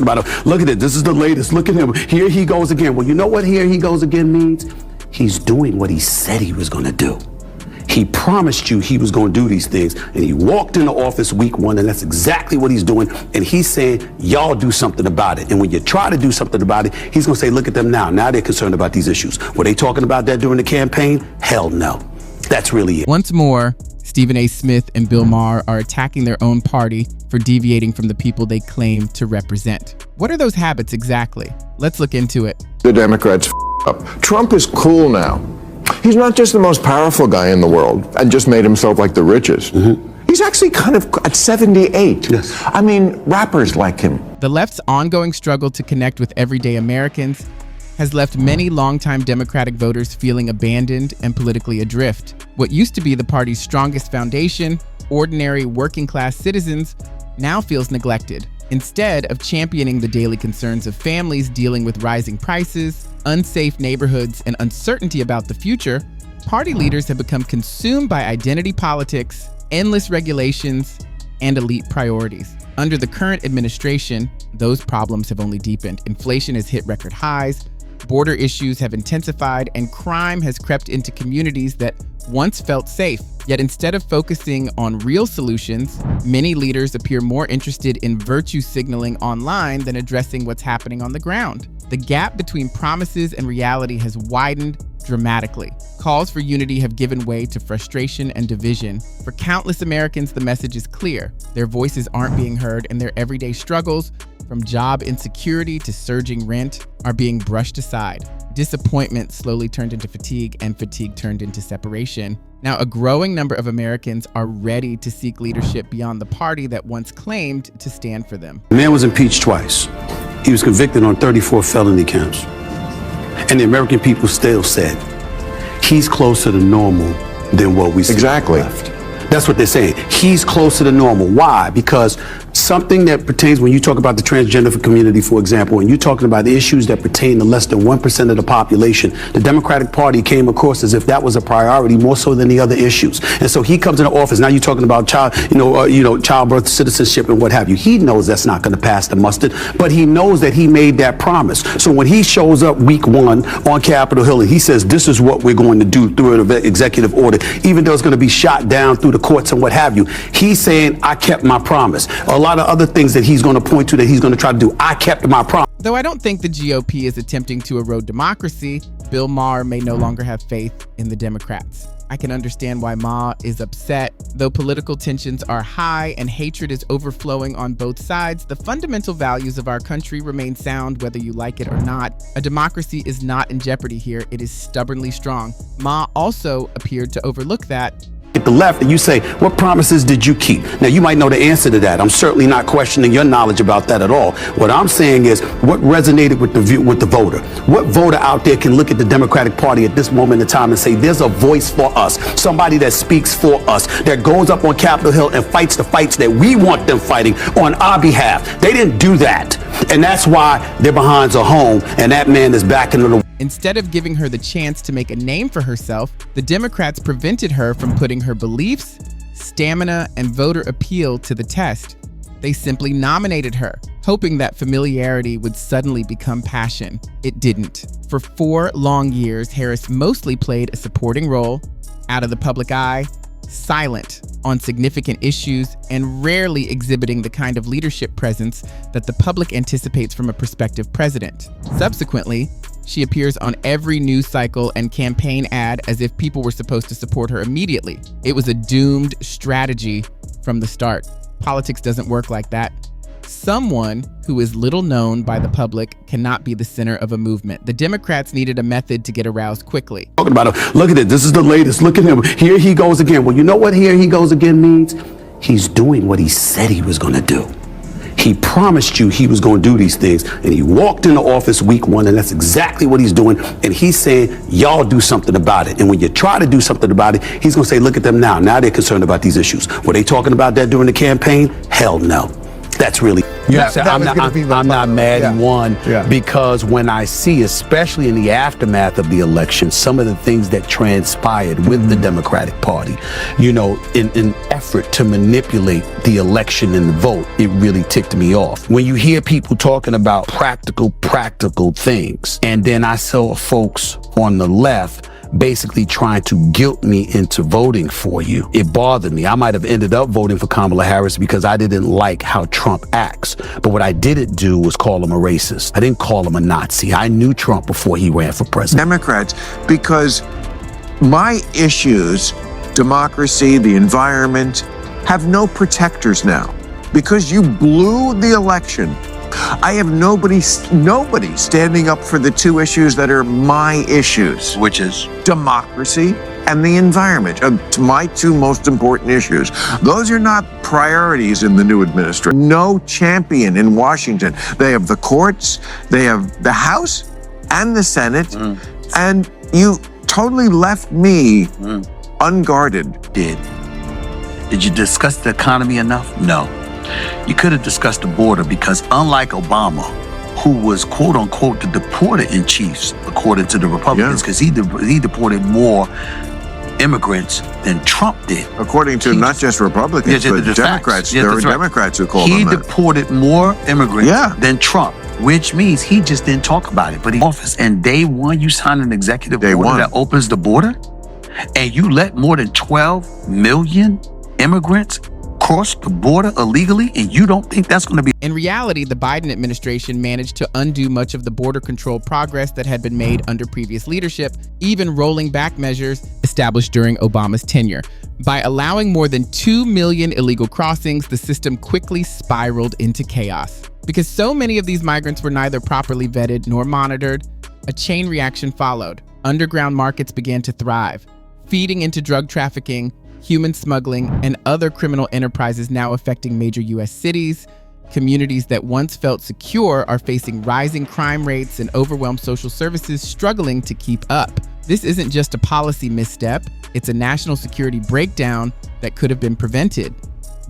About him. Look at it. This is the latest. Look at him. Here he goes again. Well, you know what here he goes again means? He's doing what he said he was going to do. He promised you he was going to do these things, and he walked into office week one, and that's exactly what he's doing. And he's saying, y'all do something about it. And when you try to do something about it, he's going to say, look at them now. Now they're concerned about these issues. Were they talking about that during the campaign? Hell no. That's really it. Once more, Stephen A. Smith and Bill Maher are attacking their own party for deviating from the people they claim to represent. What are those habits exactly? Let's look into it. The Democrats up. Trump is cool now. He's not just the most powerful guy in the world and just made himself like the richest. He's actually kind of at 78. Yes. I mean, rappers like him. The left's ongoing struggle to connect with everyday Americans has left many longtime Democratic voters feeling abandoned and politically adrift. What used to be the party's strongest foundation, ordinary working-class citizens, now feels neglected. Instead of championing the daily concerns of families dealing with rising prices, unsafe neighborhoods, and uncertainty about the future, party leaders have become consumed by identity politics, endless regulations, and elite priorities. Under the current administration, those problems have only deepened. Inflation has hit record highs, border issues have intensified, and crime has crept into communities that once felt safe. Yet instead of focusing on real solutions, many leaders appear more interested in virtue signaling online than addressing what's happening on the ground. The gap between promises and reality has widened dramatically. Calls for unity have given way to frustration and division. For countless Americans, the message is clear. Their voices aren't being heard, and their everyday struggles, from job insecurity to surging rent, are being brushed aside. Disappointment slowly turned into fatigue, and fatigue turned into separation. Now, a growing number of Americans are ready to seek leadership beyond the party that once claimed to stand for them. The man was impeached twice. He was convicted on 34 felony counts. And the American people still said, he's closer to normal than what we see. Exactly. Left. That's what they're saying. He's closer to normal. Why? Because something that pertains, when you talk about the transgender community, for example, and you're talking about issues that pertain to less than 1% of the population, the Democratic Party came across as if that was a priority more so than the other issues. And so he comes into office. Now you're talking about childbirth, citizenship, and what have you. He knows that's not going to pass the mustard, but he knows that he made that promise. So when he shows up week one on Capitol Hill and he says, this is what we're going to do through an executive order, even though it's going to be shot down through the courts and what have you, he's saying, I kept my promise. A lot of other things that he's going to point to that he's going to try to do, I kept my promise. Though I don't think the GOP is attempting to erode democracy, Bill Maher may no longer have faith in the Democrats. I can understand why Ma is upset. Though political tensions are high and hatred is overflowing on both sides, the fundamental values of our country remain sound whether you like it or not. A democracy is not in jeopardy here. It is stubbornly strong. Ma also appeared to overlook that. At the left, and you say, what promises did you keep? Now, you might know the answer to that. I'm certainly not questioning your knowledge about that at all. What I'm saying is, what resonated with the voter? What voter out there can look at the Democratic Party at this moment in time and say, there's a voice for us, somebody that speaks for us, that goes up on Capitol Hill and fights the fights that we want them fighting on our behalf? They didn't do that. And that's why their behinds are home, and that man is back into the... Instead of giving her the chance to make a name for herself, the Democrats prevented her from putting her beliefs, stamina, and voter appeal to the test. They simply nominated her, hoping that familiarity would suddenly become passion. It didn't. For 4 long years, Harris mostly played a supporting role, out of the public eye, silent on significant issues, and rarely exhibiting the kind of leadership presence that the public anticipates from a prospective president. Subsequently, she appears on every news cycle and campaign ad as if people were supposed to support her immediately. It was a doomed strategy from the start. Politics doesn't work like that. Someone who is little known by the public cannot be the center of a movement. The Democrats needed a method to get aroused quickly. Talking about him. Look at it. This is the latest. Look at him. Here he goes again. Well, you know what here he goes again means? He's doing what he said he was going to do. He promised you he was going to do these things, and he walked into office week one, and that's exactly what he's doing. And he's saying, y'all do something about it. And when you try to do something about it, he's going to say, look at them now. Now they're concerned about these issues. Were they talking about that during the campaign? Hell no. That's really... Yes, That I'm was gonna be the not follow-up. mad, Yeah. one, Yeah. because when I see, especially in the aftermath of the election, some of the things that transpired with the Democratic Party, you know, in an effort to manipulate the election and the vote, it really ticked me off. When you hear people talking about practical things, and then I saw folks on the left basically trying to guilt me into voting for you, it bothered me. I might have ended up voting for Kamala Harris because I didn't like how Trump acts. But what I didn't do was call him a racist. I didn't call him a Nazi. I knew Trump before he ran for president. Democrats, because my issues, democracy, the environment, have no protectors now. Because you blew the election, I have nobody standing up for the two issues that are my issues. Which is? Democracy and the environment, my two most important issues. Those are not priorities in the new administration. No champion in Washington. They have the courts, they have the House and the Senate, and you totally left me unguarded. Did you discuss the economy enough? No. You could have discussed the border, because unlike Obama, who was quote unquote the deporter in chief, according to the Republicans, because he deported more immigrants than Trump did. According to not just Republicans, but Democrats. There are Democrats who call He them that. deported more immigrants than Trump, which means he just didn't talk about it. But he office, and day one, you sign an executive order that opens the border, and you let more than 12 million immigrants cross the border illegally, and you don't think that's going to be... In reality, the Biden administration managed to undo much of the border control progress that had been made under previous leadership, even rolling back measures established during Obama's tenure. By allowing more than 2 million illegal crossings, the system quickly spiraled into chaos. Because so many of these migrants were neither properly vetted nor monitored, a chain reaction followed. Underground markets began to thrive, feeding into drug trafficking, human smuggling, and other criminal enterprises now affecting major U.S. cities. Communities that once felt secure are facing rising crime rates and overwhelmed social services struggling to keep up. This isn't just a policy misstep, it's a national security breakdown that could have been prevented.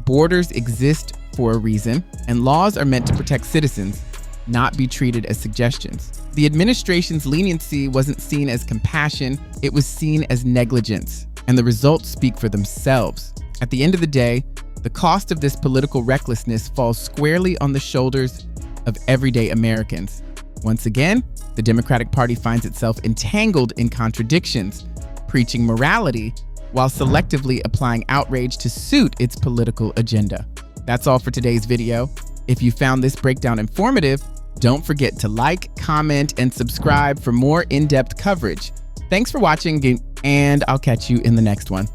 Borders exist for a reason, and laws are meant to protect citizens, not be treated as suggestions. The administration's leniency wasn't seen as compassion, it was seen as negligence. And the results speak for themselves. At the end of the day, the cost of this political recklessness falls squarely on the shoulders of everyday Americans. Once again, the Democratic Party finds itself entangled in contradictions, preaching morality while selectively applying outrage to suit its political agenda. That's all for today's video. If you found this breakdown informative, don't forget to like, comment, and subscribe for more in-depth coverage. Thanks for watching, and I'll catch you in the next one.